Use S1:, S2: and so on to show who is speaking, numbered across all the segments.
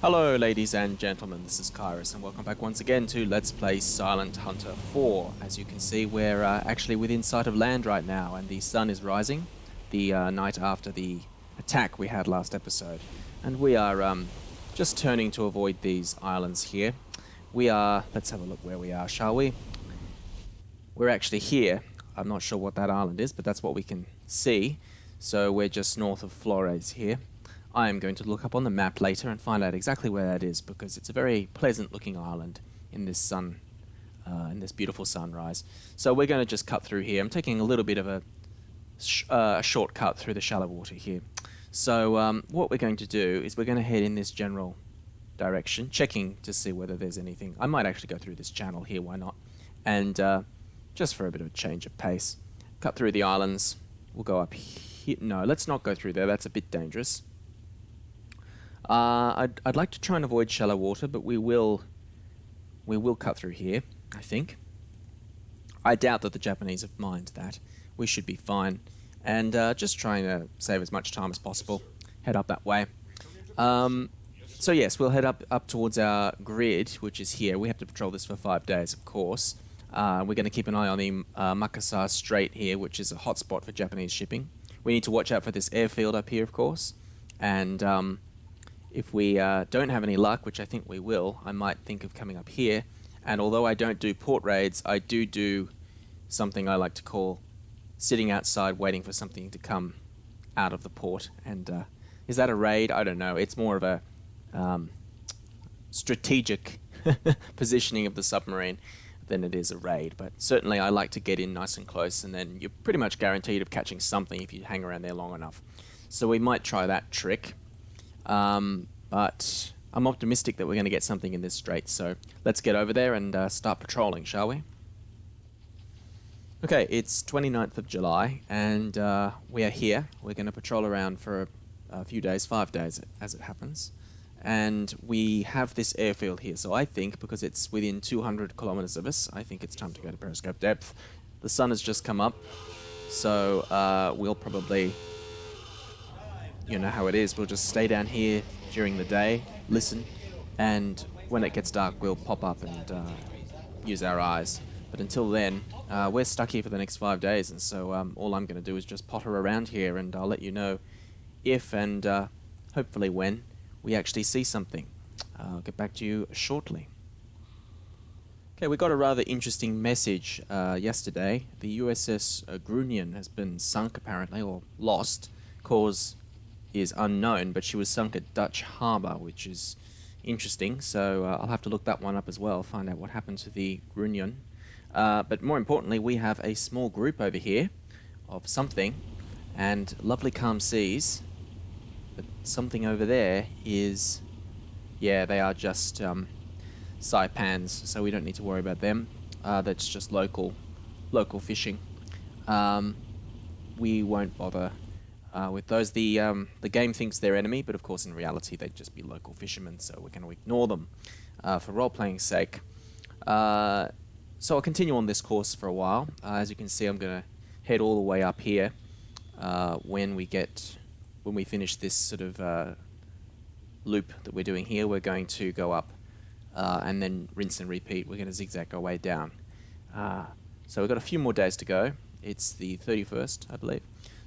S1: Hello ladies and gentlemen, this is KairoS and welcome back once again to Let's Play Silent Hunter 4. As you can see, we're actually within sight of land right now and the sun is rising, the night after the attack we had last episode. And we are just turning to avoid these islands here. Let's have a look where we are, shall we? We're actually here. I'm not sure what that island is, but that's what we can see. So we're just north of Flores here. I am going to look up on the map later and find out exactly where that is, because it's a very pleasant looking island in this in this beautiful sunrise. So we're going to just cut through here. I'm taking a little bit of a shortcut through the shallow water here. So what we're going to do is we're going to head in this general direction, checking to see whether there's anything. I might actually go through this channel here, why not? And just for a bit of a change of pace, cut through the islands. We'll go up here. No, let's not go through there. That's a bit dangerous. I'd like to try and avoid shallow water, but we will cut through here, I think. I doubt that the Japanese have minded that. We should be fine. And just trying to save as much time as possible. Head up that way. So yes, we'll head up towards our grid, which is here. We have to patrol this for 5 days, of course. We're going to keep an eye on the Makassar Strait here, which is a hotspot for Japanese shipping. We need to watch out for this airfield up here, of course. And if we don't have any luck, which I think we will, I might think of coming up here. And although I don't do port raids, I do something I like to call sitting outside waiting for something to come out of the port. And is that a raid? I don't know. It's more of a strategic positioning of the submarine than it is a raid. But certainly I like to get in nice and close, and then you're pretty much guaranteed of catching something if you hang around there long enough. So we might try that trick. But I'm optimistic that we're going to get something in this strait, so let's get over there and start patrolling, shall we? Okay, it's 29th of July, and we are here. We're going to patrol around for a few days, 5 days as it happens. And we have this airfield here, so I think, because it's within 200 kilometers of us, I think it's time to go to periscope depth. The sun has just come up, so we'll probably... You know how it is, we'll just stay down here during the day, listen, and when it gets dark we'll pop up and use our eyes. But until then, we're stuck here for the next 5 days, and so all I'm going to do is just potter around here, and I'll let you know if and hopefully when we actually see something. I'll get back to you shortly. Okay, we got a rather interesting message yesterday. The USS Grunion has been sunk apparently, or lost. Cause is unknown, but she was sunk at Dutch Harbour, which is interesting, so I'll have to look that one up as well, find out what happened to the Grunion. But more importantly, we have a small group over here of something, and lovely calm seas, but something over there is... Yeah, they are just saipans, so we don't need to worry about them. That's just local fishing. We won't bother with those. The game thinks they're enemy, but of course in reality they'd just be local fishermen, so we're going to ignore them for role-playing sake. So I'll continue on this course for a while. As you can see, I'm going to head all the way up here when we finish this sort of loop that we're doing here. We're going to go up and then rinse and repeat. We're going to zigzag our way down. So we've got a few more days to go. It's the 31st, I believe.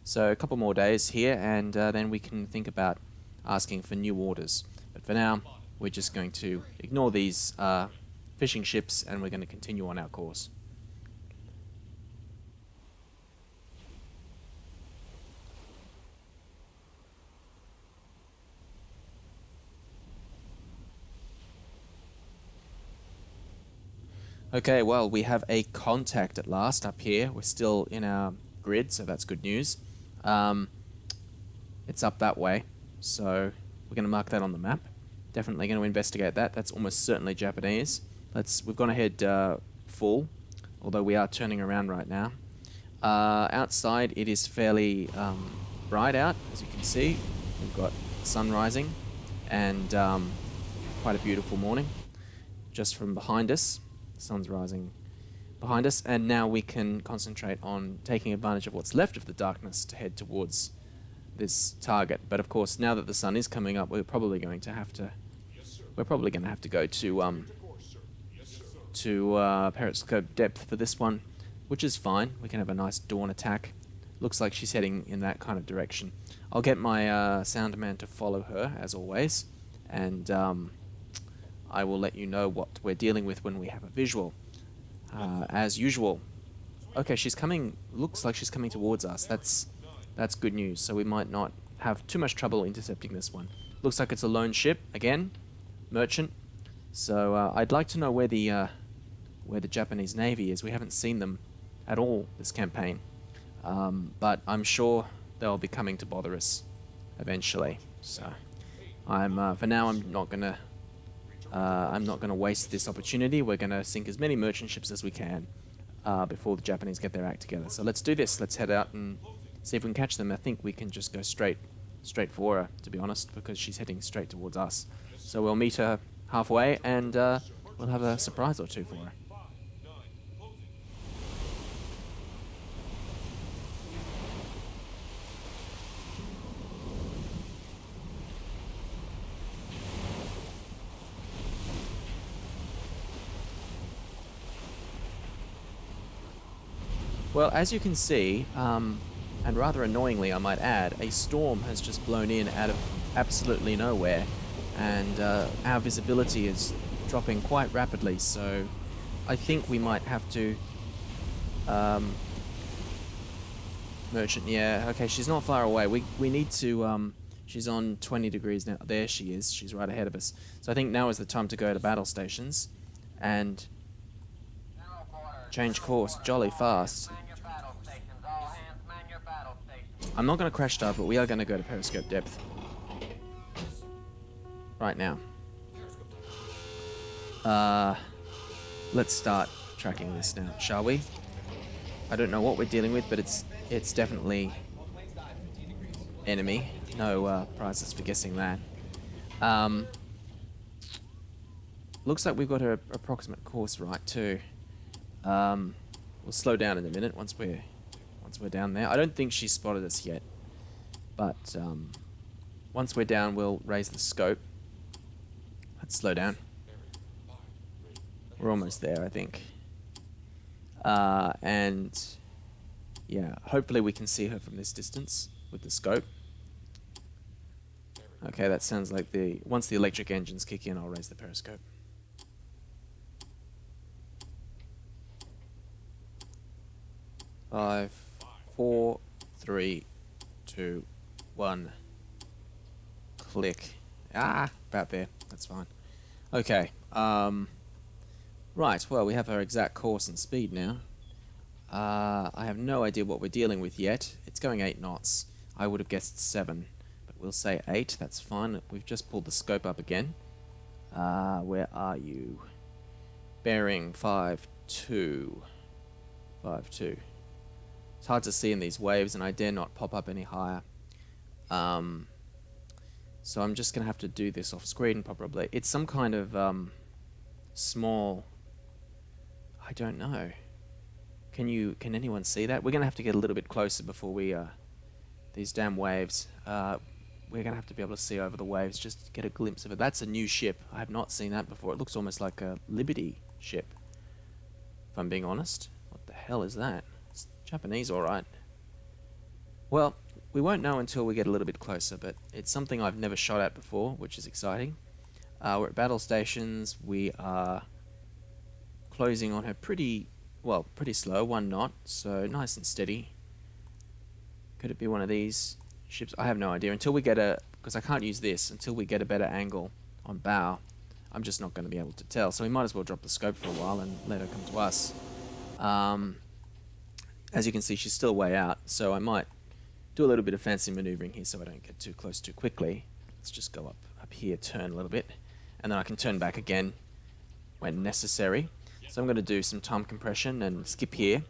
S1: So a couple more days here, and then we can think about asking for new orders. But for now, we're just going to ignore these fishing ships, and we're going to continue on our course. Okay, well, we have a contact at last up here. We're still in our grid, so that's good news. It's up that way, so we're going to mark that on the map. Definitely going to investigate that. That's almost certainly Japanese. We've gone ahead full, although we are turning around right now. Outside it is fairly bright out, as you can see. We've got sun rising and quite a beautiful morning just from behind us. The sun's rising behind us, and now we can concentrate on taking advantage of what's left of the darkness to head towards this target. But of course, now that the sun is coming up, we're probably going to have to we're probably going to have to go to periscope depth for this one, which is fine. We can have a nice dawn attack. Looks like she's heading in that kind of direction. I'll get my sound man to follow her, as always, and I will let you know what we're dealing with when we have a visual. As usual. Okay, she's coming, looks like she's coming towards us. That's good news, so we might not have too much trouble intercepting this one. Looks like it's a lone ship, again, merchant. So I'd like to know where the Japanese Navy is. We haven't seen them at all this campaign. But I'm sure they'll be coming to bother us eventually. So for now I'm not gonna waste this opportunity. We're gonna sink as many merchant ships as we can before the Japanese get their act together. So let's do this. Let's head out and see if we can catch them. I think we can just go straight for her, to be honest, because she's heading straight towards us. So we'll meet her halfway and we'll have a surprise or two for her. Well, as you can see, and rather annoyingly I might add, a storm has just blown in out of absolutely nowhere, and our visibility is dropping quite rapidly, so I think we might have to... merchant, yeah, okay, she's not far away. We need to... she's on 20 degrees now. There she is. She's right ahead of us. So I think now is the time to go to battle stations and change course jolly fast. I'm not going to crash dive, but we are going to go to periscope depth right now. Let's start tracking this now, shall we? I don't know what we're dealing with, but it's definitely enemy. No prizes for guessing that. Looks like we've got her approximate course right too. We'll slow down in a minute once we're down there. I don't think she's spotted us yet, but once we're down, we'll raise the scope. Let's slow down. We're almost there, I think. And yeah, hopefully we can see her from this distance with the scope. Okay, that sounds like once the electric engines kick in, I'll raise the periscope. Five, 4, 3, 2, 1. Click. About there. That's fine. Okay. Right. Well, we have our exact course and speed now. I have no idea what we're dealing with yet. It's going 8 knots. I would have guessed 7, but we'll say 8. That's fine. We've just pulled the scope up again. Where are you? Bearing 5-2. 5-2. It's hard to see in these waves, and I dare not pop up any higher. So I'm just going to have to do this off screen, probably. It's some kind of small... I don't know. Can anyone see that? We're going to have to get a little bit closer before we... these damn waves. We're going to have to be able to see over the waves, just to get a glimpse of it. That's a new ship. I have not seen that before. It looks almost like a Liberty ship, if I'm being honest. What the hell is that? It's Japanese, alright. Well, we won't know until we get a little bit closer, but it's something I've never shot at before, which is exciting. We're at battle stations. We are closing on her pretty slow, 1 knot, so nice and steady. Could it be one of these ships? I have no idea. Until we get because I can't use this, until we get a better angle on bow, I'm just not going to be able to tell. So we might as well drop the scope for a while and let her come to us. As you can see, she's still way out, so I might do a little bit of fancy maneuvering here so I don't get too close too quickly. Let's just go up here, turn a little bit, and then I can turn back again when necessary. So I'm going to do some time compression and skip here.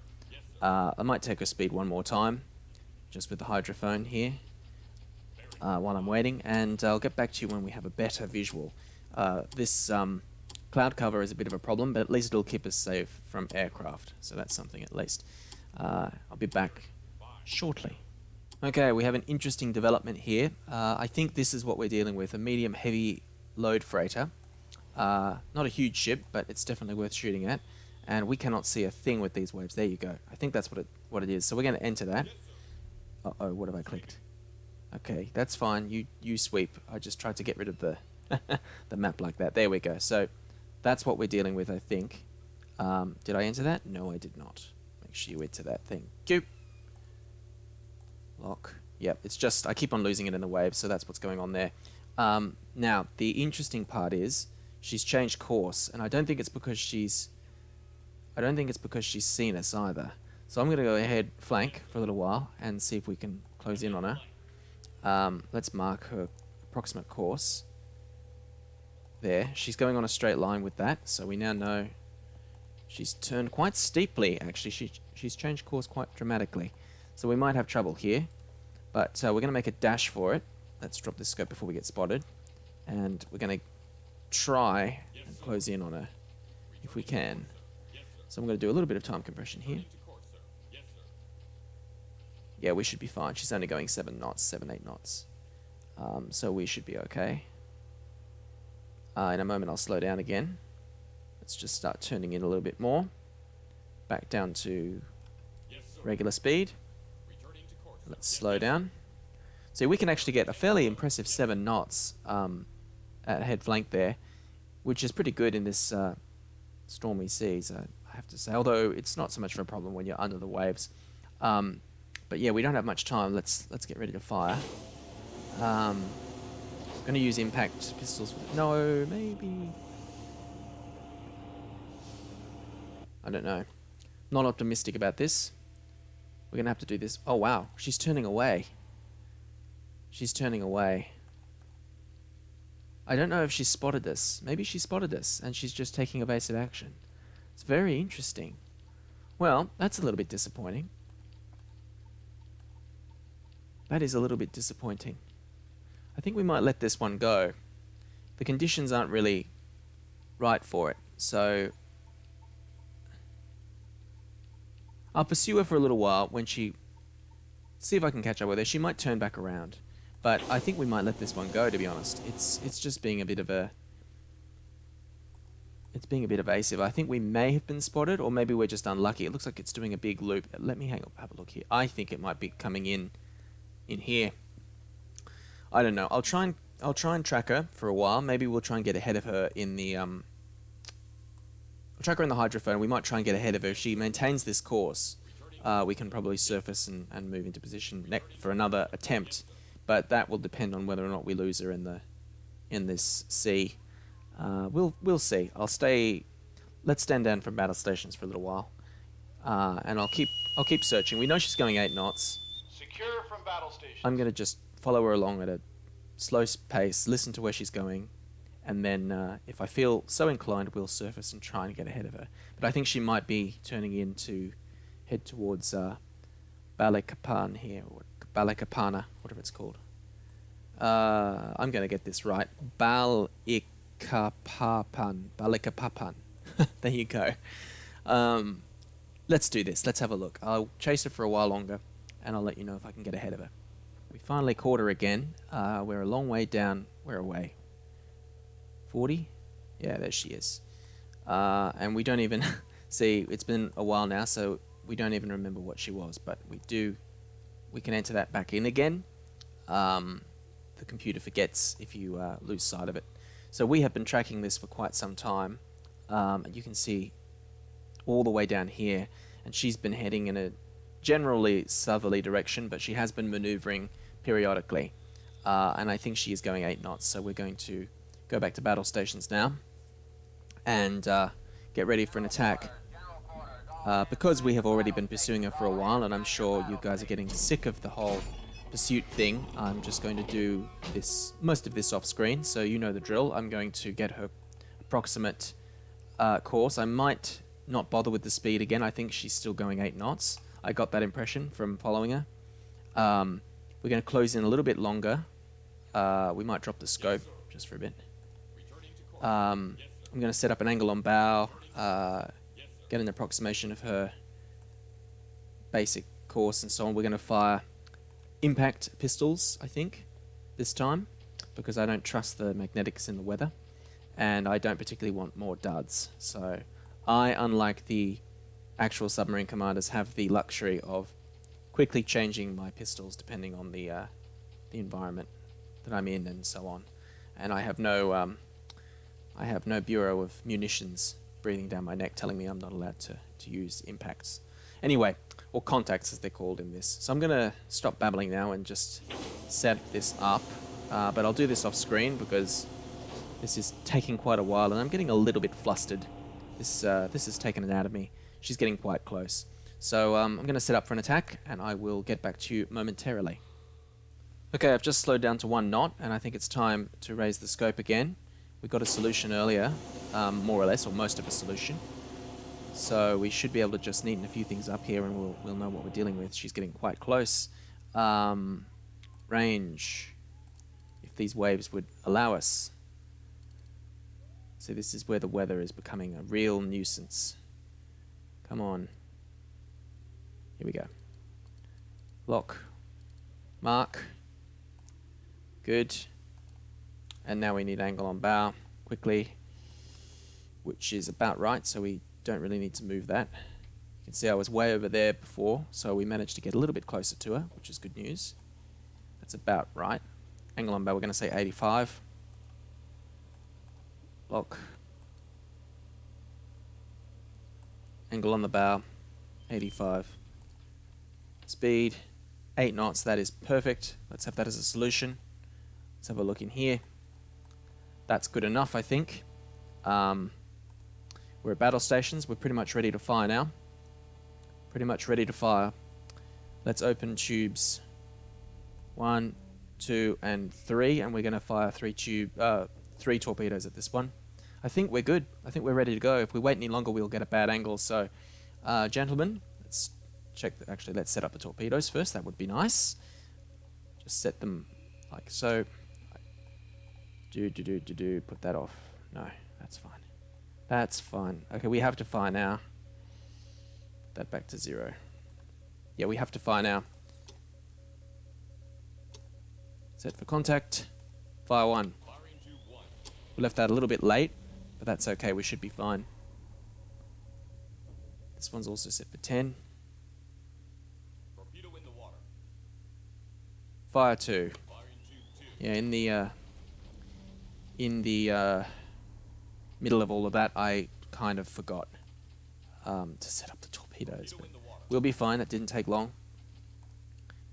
S1: I might take her speed one more time, just with the hydrophone here, while I'm waiting, and I'll get back to you when we have a better visual. This cloud cover is a bit of a problem, but at least it'll keep us safe from aircraft, so that's something at least. I'll be back shortly. Okay, we have an interesting development here. I think this is what we're dealing with, a medium-heavy load freighter. Not a huge ship, but it's definitely worth shooting at. And we cannot see a thing with these waves. There you go. I think that's what it is. So we're going to enter that. Uh-oh, what have I clicked? Okay, that's fine. You sweep. I just tried to get rid of the the map like that. There we go. So that's what we're dealing with, I think. Did I enter that? No, I did not. Make sure you enter that thing. Goop. Lock. Yep, it's just I keep on losing it in the waves, so that's what's going on there. Now, the interesting part is she's changed course, and I don't think it's because she's seen us either. So I'm going to go ahead flank for a little while and see if we can close in on her. Let's mark her approximate course. There, she's going on a straight line with that, so we now know she's turned quite steeply. Actually, she's changed course quite dramatically, so we might have trouble here. But we're going to make a dash for it. Let's drop this scope before we get spotted, and we're going to try and close in on her if we can. So I'm going to do a little bit of time compression here. Yeah, we should be fine. She's only going 7 knots, 7-8 knots. So we should be okay. In a moment I'll slow down again. Let's just start turning in a little bit more. Back down to regular speed. Let's slow down. So we can actually get a fairly impressive 7 knots at head flank there, which is pretty good in this stormy seas, I have to say. Although it's not so much of a problem when you're under the waves. But yeah, we don't have much time. Let's get ready to fire. Going to use impact pistols. No, maybe. I don't know. Not optimistic about this. We're going to have to do this. Oh, wow. She's turning away. She's turning away. I don't know if she spotted this. Maybe she spotted us and she's just taking evasive action. It's very interesting. Well, that's a little bit disappointing. That is a little bit disappointing. I think we might let this one go. The conditions aren't really right for it, so I'll pursue her for a little while. When she... see if I can catch up with her. She might turn back around, but I think we might let this one go, to be honest. It's just being a bit of a... it's being a bit evasive. I think we may have been spotted, or maybe we're just unlucky. It looks like it's doing a big loop. Let me have a look here. I think it might be coming in here. I don't know. I'll try and track her for a while. Maybe we'll try and get ahead of her in the I'll track her in the hydrophone. We might try and get ahead of her. If she maintains this course, we can probably surface and move into position for another attempt. But that will depend on whether or not we lose her in this sea. We'll see. Let's stand down from battle stations for a little while, and I'll keep searching. We know she's going 8 knots.
S2: Secure from battle stations.
S1: I'm gonna just follow her along at a slow pace, listen to where she's going, and then if I feel so inclined, we'll surface and try and get ahead of her. But I think she might be turning in to head towards Balikpapan here, or Balikpapan, whatever it's called. I'm gonna get this right. Balikpapan. There you go. Let's do this. Let's have a look. I'll chase her for a while longer, and I'll let you know if I can get ahead of her. We finally caught her again. We're a long way down. We're away. 40? Yeah, there she is. And we don't even see, it's been a while now, so we don't even remember what she was, but we can enter that back in again. The computer forgets if you lose sight of it. So we have been tracking this for quite some time. And you can see all the way down here, and she's been heading in a generally southerly direction, but she has been maneuvering periodically, and I think she is going 8 knots. So we're going to go back to battle stations now and get ready for an attack, because we have already been pursuing her for a while, and I'm sure you guys are getting sick of the whole pursuit thing. I'm just going to do most of this off screen, so you know the drill. I'm going to get her approximate course. I might not bother with the speed again. I think she's still going 8 knots. I got that impression from following her. We're going to close in a little bit longer. We might drop the scope just for a bit. I'm going to set up an angle on bow, get an approximation of her basic course and so on. We're going to fire impact pistols, I think, this time, because I don't trust the magnetics in the weather. and I don't particularly want more duds. So I, unlike the actual submarine commanders, have the luxury of quickly changing my pistols depending on the environment that I'm in and so on. And I have no bureau of munitions breathing down my neck telling me I'm not allowed to use impacts. Anyway, or contacts as they're called in this. So I'm going to stop babbling now and just set this up. But I'll do this off screen because this is taking quite a while and I'm getting a little bit flustered. This has taken it out of me. She's getting quite close. So I'm going to set up for an attack and I will get back to you momentarily. Okay, I've just slowed down to 1 knot and I think it's time to raise the scope again. We got a solution earlier, more or less, or most of a solution. So we should be able to just neaten a few things up here and we'll know what we're dealing with. She's getting quite close. Range, if these waves would allow us. So this is where the weather is becoming a real nuisance. Come on. Here we go. Lock. Mark. Good. And now we need angle on bow quickly, which is about right, so we don't really need to move that. You can see I was way over there before, so we managed to get a little bit closer to her, which is good news. That's about right. Angle on bow, we're going to say 85. Lock. Angle on the bow, 85. Speed, 8 knots, that is perfect. Let's have that as a solution. Let's have a look in here. That's good enough, I think. We're at battle stations. We're pretty much ready to fire now. Pretty much ready to fire. Let's open tubes 1, 2, and 3, and we're going to fire 3 torpedoes at this one. I think we're good. I think we're ready to go. If we wait any longer, we'll get a bad angle. So, gentlemen, let's check. Actually, let's set up the torpedoes first. That would be nice. Just set them like so. Put that off. No, that's fine. That's fine. Okay, we have to fire now. Put that back to 0. Yeah, we have to fire now. Set for contact. Fire 1. We left that a little bit late, but that's okay. We should be fine. This one's also set for 10.
S3: Torpedo in the water.
S1: Fire 2. Yeah, in the middle of all of that, I kind of forgot to set up the torpedoes. But we'll be fine. It didn't take long.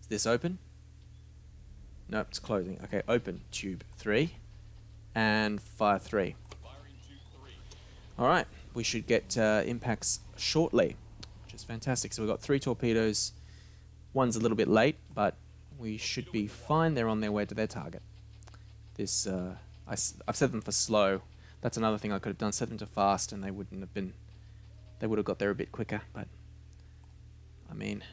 S1: Is this open? Nope, it's closing. Okay, open tube 3 and fire 3. Alright, we should get impacts shortly, which is fantastic. So we've got 3 torpedoes. One's a little bit late, but we should be fine. They're on their way to their target. This, I've set them for slow. That's another thing I could have done. Set them to fast, and they wouldn't have been. They would have got there a bit quicker. But I mean,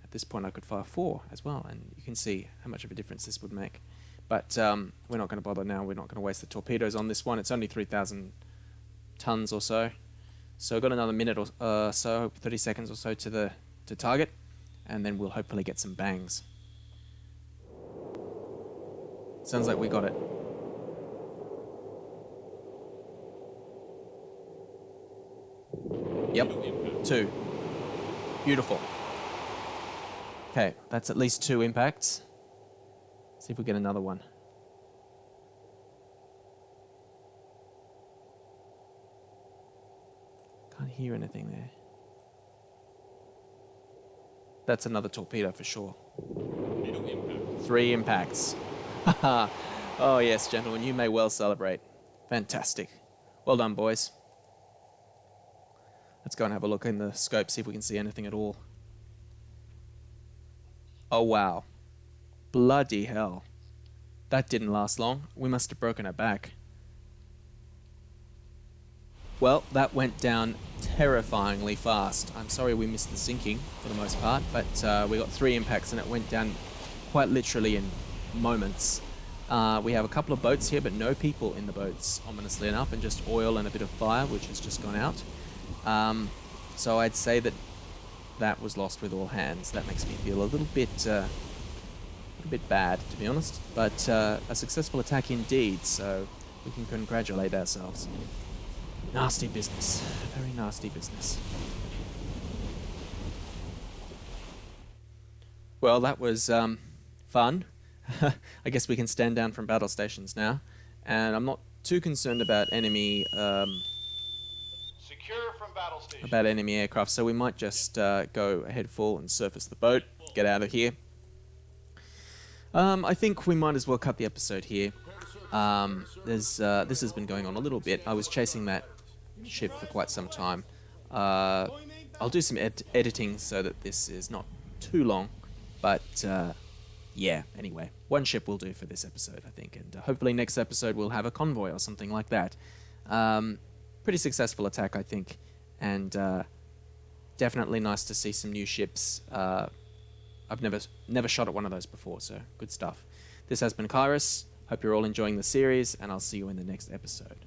S1: at this point, I could fire 4 as well, and you can see how much of a difference this would make. But we're not going to bother now. We're not going to waste the torpedoes on this one. It's only 3,000 tons or so. So I've got another minute or so, 30 seconds or so to target, and then we'll hopefully get some bangs. Sounds like we got it. Yep, 2. Beautiful. Okay, that's at least 2 impacts. See if we get another one. Can't hear anything there. That's another torpedo for sure. 3 impacts. Oh yes, gentlemen, you may well celebrate. Fantastic. Well done, boys. Let's go and have a look in the scope, see if we can see anything at all. Oh wow. Bloody hell. That didn't last long. We must have broken her back. Well, that went down terrifyingly fast. I'm sorry we missed the sinking for the most part, but we got 3 impacts and it went down quite literally in moments. We have a couple of boats here, but no people in the boats, ominously enough, and just oil and a bit of fire, which has just gone out. So I'd say that was lost with all hands. That makes me feel a little bit bad, to be honest. But a successful attack indeed. So we can congratulate ourselves. Nasty business. Very nasty business. Well, that was fun. I guess we can stand down from battle stations now. And I'm not too concerned about enemy
S2: Secure from battle station.
S1: aircraft, so we might just go ahead full and surface the boat, get out of here. I think we might as well cut the episode here. This has been going on a little bit. I was chasing that ship for quite some time. I'll do some editing so that this is not too long, but yeah, anyway, one ship will do for this episode, I think, and hopefully next episode we'll have a convoy or something like that. Pretty successful attack, I think, and definitely nice to see some new ships. I've never shot at one of those before, so good stuff. This has been KairoS. Hope you're all enjoying the series, and I'll see you in the next episode.